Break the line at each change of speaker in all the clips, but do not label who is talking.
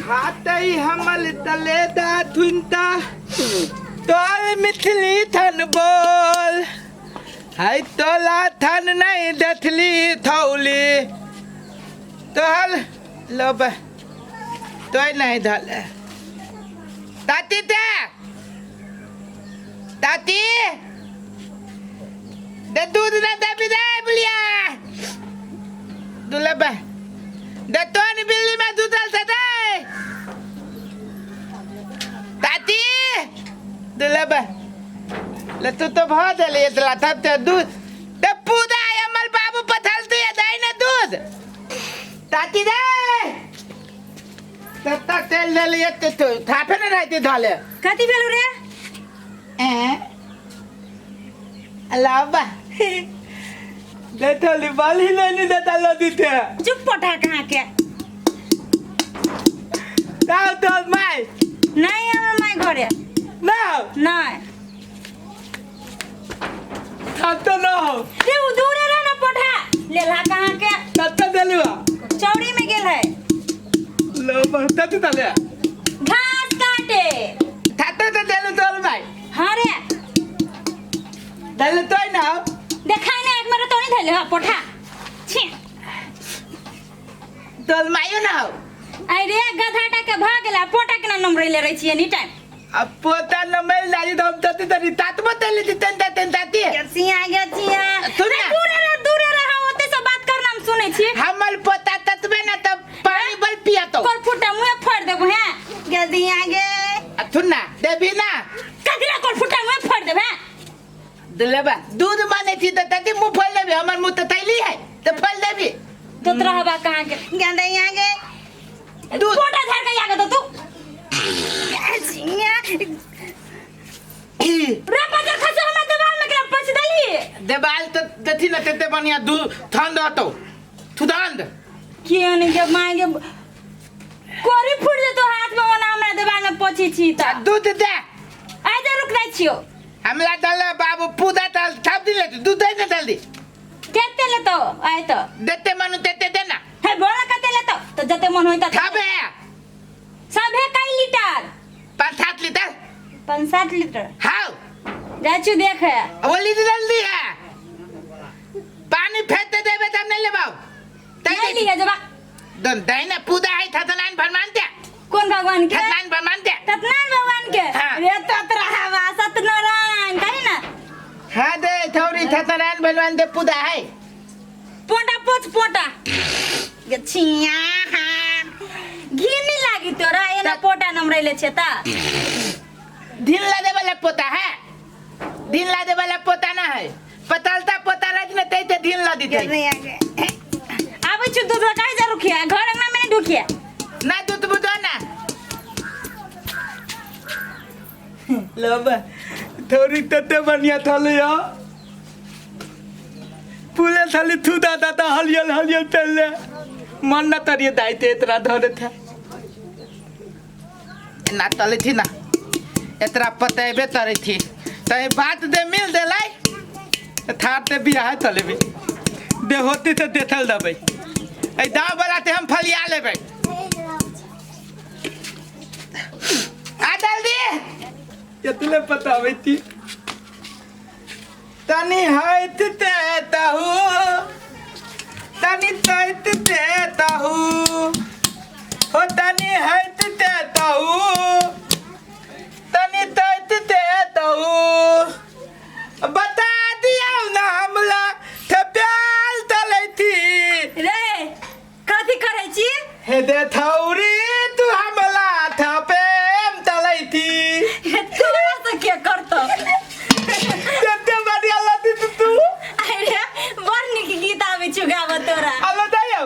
हातई हमल तले दा थुनता तोल मिथली थन बोल हाय तोला थन नहीं दथली थौली तोल लब तोय नहीं धल ताती ते ताती दे दूध ना दे भी दे बुलिया दुलब दे तोन बिल्ली में दूध डालता दे ताती दुलब ले तू तो बहुत है ले तला तब ते दूध ते पूदा अमल बाबू पथलती है दे ना दूध ताती दे तत्ता तेल ले लिए तो थापे न रहती धाले
कथी भेलु रे
अलावा ले थोली बाली नहीं देता लो दीते
चुप पटा कहाँ के
ताऊ तो माय
नहीं हम माय घरे
ना
नहीं
अब तो ना हो
ते दूर रह ना पटा ले ला कहाँ के
तत्ता देलुआ
चौड़ी में गेल है
लो बता तू ताले
घास काटे
थातो तो देलु तोल माय
हाँ रे
देलु तोय ना
देखाई ना एक मेरे तो नहीं थैले हाँ पटा छी
तोल मायो ना
आई रे गधाटा के भाग गेला पोटा के ना नंबर ले रही छी एनी टाइम
अब पोता न मेल दादी दम तती तरी तात बतले ती तन ताती
गसिया गसिया दूर रहा होते सब बात करना हम सुने छी
हमल पोता ततबे ना तब पानी बल पिया तो
कर फुटा मुंह फाड़ देबो हैं गसिया गे
थुना देबी ना
कदरा कर फुटा मुंह फाड़ देबे
दुलेबा दूध माने थी तो तती मुंह फल देबी हमर मुंह त थैली है तो फल देबी
तो रहबा कहां के गंदैया गे
दूध
पोटा धर के आगे तो तू गसिया रे बजा खसे हम दबाल में के पछ दली
देवाल तो दथी न तेते बनिया दूध ठंड तो थुदांद
के ने के मांगे कोरी फुट जे तो हाथ में ओना हमरा दबाल में पछी छी त
दूध दे
आइ जा रुक जाइ छियो
हमला दल बाबू पूदा डाल थाप दिले दूध दे न जल्दी
केते ले तो आइ तो
देते मनु तेते देना
है बोला कते ले तो जते मन होई त
थाबे
सब है कई लीटर
5-7 लीटर
5-7 लीटर
हाउ
जाचू देख है
ओली जल्दी है पानी फेंकते देबे तब नहीं लेबाओ
नहीं लिया जबा
दन दाइना पूदा है थतनान भगवान के
कौन भगवान के
थतनान भगवान के
सत्यनारायण भगवान के
हाँ।
रे ततरा हवा सत्यनारायण कही ना
हाँ दे थोड़ी थतनान भगवान दे पूदा है
पोटा पोछ पोटा गछिया घिनी लागी तोरा एना पोटा नमरैले छे ता
ढील ला दे वाला पोता है ढील ला दे वाला पोता ना है पतलता पोता रज में तेते ढील ला दी थे
आबै छु दूध काहे जा रुखिया घर में नहीं ढुकिया
ना दूध बुझो ना लब थोड़ी तते बनिया थलिया पुले थाली थुदा दादा हलियल हलियल पहले मन न तरिए दाइते इतना धरे था ना तले थी ना इतना पतेबे तरे थी तई बात दे मिल दे लाई थारते बियाह तले भी दे होती तो देथल दबे ए दाव बलाते हम फलिया लेबे आ जल्दी ये तुले पता बेटी तनी हैत ते ताहू तनी तैत ते ताहू हो तनी हैत ते ताहू तनी तैत ते ताहू बता दिया ना हमला थे प्याल तले थी
रे कथी करे छी
हे दे थौरी तू हमला था प्रेम तले थी
तोरा से के करतो
तेते बढ़िया लती तू
अरे बड़ निक गीत आबै छु गाव तोरा
अल्लाह दयो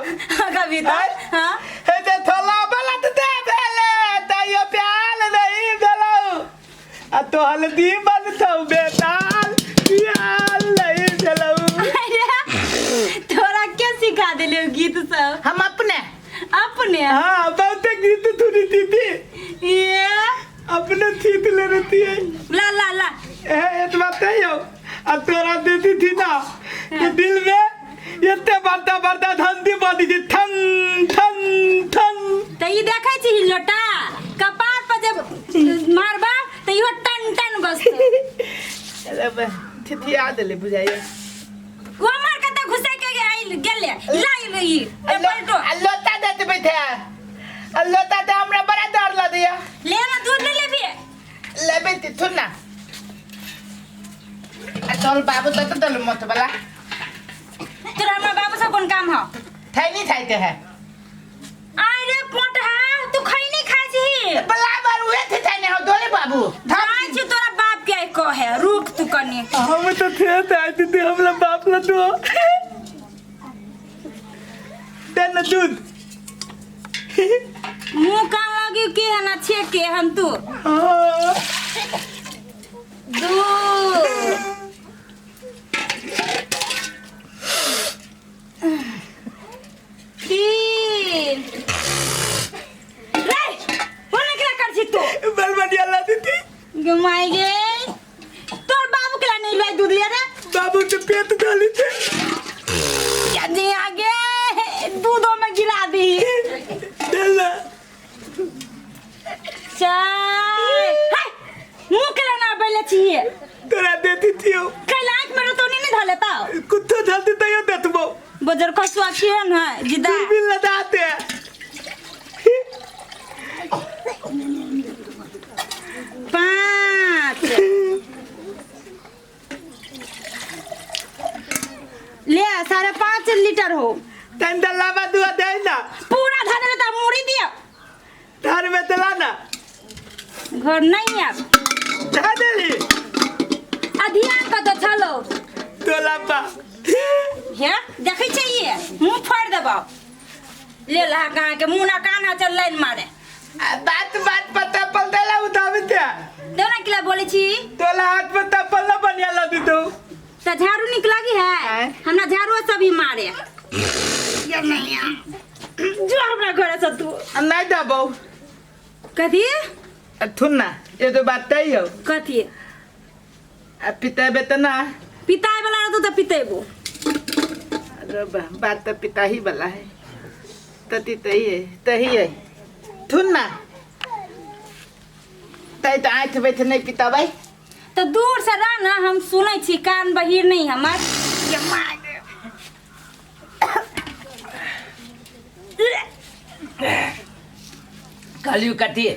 कविता हां
हे दे थला बला ते भेले तयो प्याल नहीं भेलो आ तो हल्दी बन थौ बेताल प्याल नहीं भेलो
तोरा के सिखा देले गीत सब
हम अपने
हां
बहुत गीत थोड़ी थी
ये
अपने थीत ले रहती है
ला ला ला
ए इतना तयो आ तोरा देती थी ना तो दिल में इतने बड़ता बड़ता धंधी बड़ी थी ठन ठन ठन
त ई देखै छी लोटा कपार पर जब मारबा त इहो टन टन बसतो
अरे ठिठिया देले बुझाइए
वो मार के त घुसे के गेले लाई रही ए पलटो
लोटा देते बैठे लोटा ते हमरा बड़ा डर ल दिया
ले ना दूध ले लेबी
लेबे ती थुन ना चल बाबू तो दल मत वाला
तेरा हमरा बाबू से कौन काम हो
थैली खाइते है
अरे पोटहा तू खैनी खा छी
बला बार उहे थे थैने हो दोले बाबू
जाय छी तोरा बाप के कहे रुक तू कनी
हम तो थे आती थी हमरा बाप ला दो देना दूध
मुंह कान लगी के है ना छे के हम तू दूध तीन रे बोले क्या कर छी तू
बलबडिया ला दी थी
गमाई गे तोर बाबू के नहीं ले दूध लिया रे
बाबू के पेट डाली थे
यदि आगे दूधों में गिरा दी
देला
चाय मुंह के ना बैले छिए
तोरा देती थी
कैलाश में तो नहीं धले पाओ
कुत्ता धलती तो यो देतबो
बजर कसवा केहन है जिदा
बिल लगाते
पाँच ले 5.5 लीटर हो
तन दलावा दुआ दे ना
पूरा धर में तो मुड़ी दिया
घर में तला ना
घर नहीं अब
जा देली
अधियान का तो चलो
तो लंबा
है देखे चाहिए मुंह फाड़ देबो ले ला कहां के मुंह ना काना चल लाइन मारे
बात बात पता पल देला उठावे ते
देवना किला बोले छी
तोला हाथ में तपल ना बनिया ला दी तो
झाड़ू निकलगी है हमरा झाड़ू सभी मारे ये नहीं जो हमरा घर से तू
नहीं दबो
कथी
थुन ना ये तो बात तई हो
कथी
पिता बेतना
पिताई वाला तो पितेबो
अरे बात तो पिता ही वाला है तती तही है थुन ना तई तो आंख बैठे नहीं पिता भाई
तो दूर से रह ना हम सुनै छी कान बहिर नहीं हमर ये मार
कालियो काटी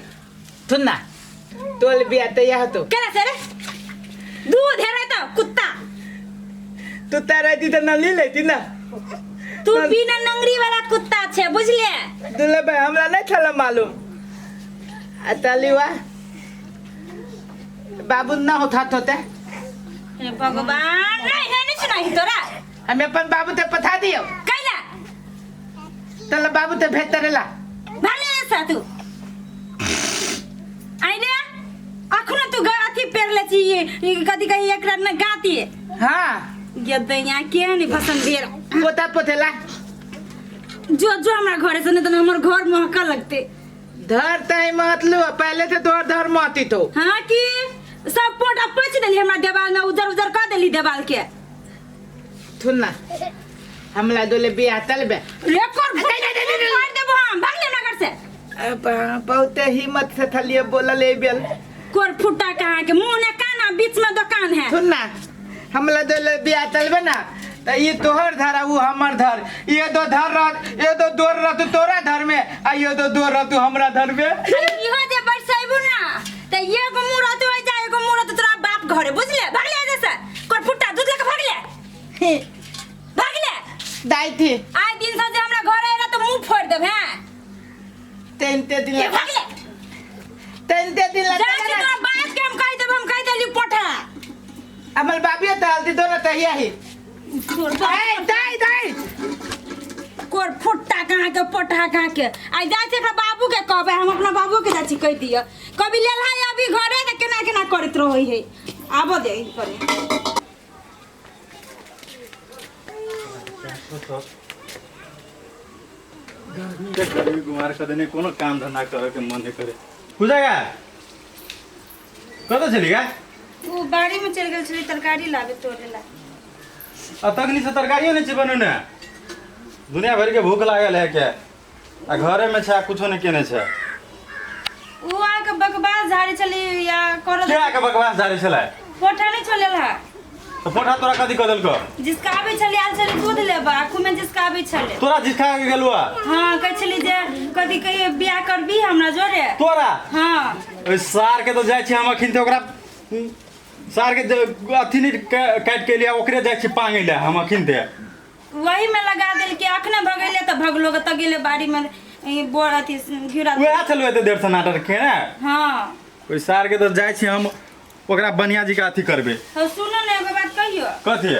थुन ना तोल बिया तैया हो तो
केला से रे दूध है रे तो कुत्ता
तू तारा दी तो नली लेती ना
तू बिना नंगरी वाला कुत्ता छे बुझले
दुले भाई हमरा नहीं छला मालूम अतलीवा बाबू ना उठा होते
हे भगवान नहीं है नहीं सुनाई तोरा
हमें अपन बाबू ते पठा दियो
कैला
तले बाबू ते भेतरेला
भले सा तू आइने अखनो तू गाथी पेरले छी कदी कही एक रात में गाती
हां
ये दैया के नहीं फसन बेर
पोता पोतेला
जो हमरा घर से नहीं तो हमर घर महका लगते
धर तई मत लो पहले से तोर धर मती तो
हां की सब पोटा पोछ देली हमरा देवाल में उधर उधर कर देली देवाल के
थुन ना हमला दोले बिया तलबे
रेकॉर्ड फाड़ देबो हम भाग ले नगर से
बहुत हिम्मत से थलिए बोलल ए बेल
कोर फुटा कहां के मुंह ने काना बीच में दुकान है
सुन ना हमला दोले बिया तलबे ना त ये तोहर धर वो हमर धर ये दो धर रह ये दो दोर रह तू तोरा धर में आ ये दो दोर रह तू हमरा धर में
इहो जे बरसैबू ना त ये को मुंह रहतो है जाए को मुंह रहतो तोरा बाप घरे बुझले भाग ले जैसे कोर फुटा दूध लेके भाग ले
दाई थी
आज दिन से जे हमरा घरे आइला तो मुंह फोड़ देब हैं
तेनते दिन
ये भाग ले
तेनते दिन
जा तोरा बाप के हम कह देली पोठा
अमल बाबिया तो हल्दी दोनों तहिया ही दाई दाई
कोर फुट्टा कहाँ के पोठा कहाँ के आई जाय छै बाबू के कहबे हम अपना बाबू के जाय छी कह दियो कभी ले ला अभी घरे त केना केना करत रहै है आबो दे करे
गुमार कदने कोनो काम धंधा करे के मन नहीं करे पूजागा कत चली गा
वो बाड़ी में चल गेल छली तरकारी लाबे तोरे ला
अब तक नहीं से तरकारियों नहीं बनने दुनिया भर के भूख लागल है क्या आ घरे में छा कुछो नहीं केने छा
उ आके बकवास झाड़ी चली या कर
क्या के बकवास झाड़ी छला
पोठा नहीं चलेल है
तो पोठा तोरा कथी कदल को
जिसका भी चले आल चले दूध लेबा आखू में जिसका भी चले
तोरा जिसका के गेलुआ
हां कह चली जे कदी कहिए बियाह करबी हमरा जोरे
तोरा
हां
ओइ सार के तो जाय छी हम अखिन ते ओकरा सार के अथी नहीं काट के लिया ओकरे जाय छी पांगे ले हम अखिन ते
वही में लगा देल कि अखने भगैले त भगलो त गेले बाड़ी में बोर अथी घिरा
ओए चलवे ते 150 नाटर के ना
हां
ओइ सार के तो जाय छी हम ओकरा बनिया जी का अथी करबे
हो सुनो ने एगो बात कहियो
कथी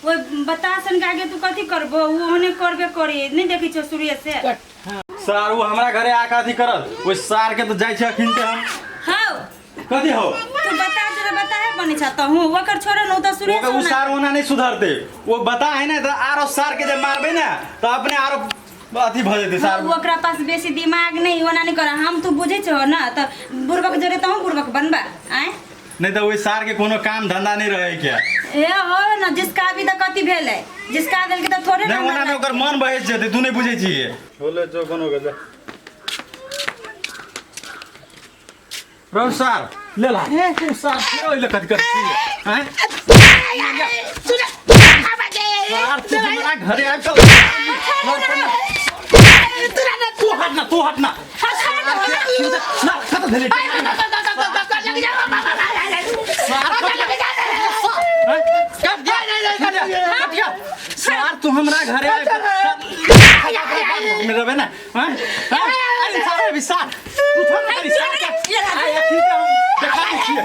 वो बतासन के आगे तू कथी करबो वो ओने करबे करी नहीं देखी छो सूर्य से
सार वो हमरा घरे आके अथी करल ओइ सार के तो जाय छी अखिन ते हम
हां
कथी हो
तू बता जरा बता है बनी चाहता हूं ओकर छोरे न त सूर्य
वो सार ओना नहीं सुधरते वो बता है ना तो आरो सार के जे मारबे ना तो अपने आरो अथी भ जेते सार
ओकरा पास बेसी दिमाग नहीं ओना नहीं कर हम तू बुझे छो ना त बुर्बक जरे त हम बुर्बक बनबा आए
नहीं तो वही सार के कोनो काम धंधा नहीं रहे क्या
ए हो ना जिसका भी त कथी भेले जिसका दिल के त थोड़े ना
नहीं ओना में ओकर मन बहे जेते तू नहीं बुझे छी बोले जो कोनो गजा रौ सार ले ला ए तू सार के ओइले कथी कर छी हैं
सुन
सार तू हमरा घरे आ चल तू हट ना ना कत धले सार तू हमरा घरे में रहबे ना हैं सारे विसार तू छोड़ मेरी सार के ठीक है हम देखा दीजिए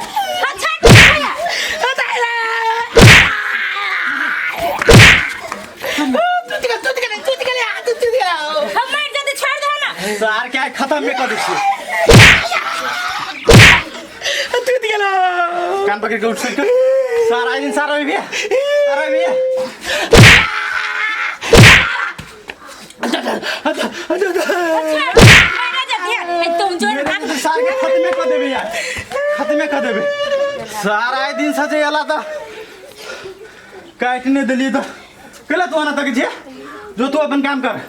सार क्या खत्म में कर दीजिए कान पकड़ के उठ सकते सार आई दिन सार भी
तुम जो
सार के खत्म कर देबे यार खत्म कर देबे सार आई दिन सजे अला तो काटने दिली तो कला तो आना तक जे जो तू अपन काम कर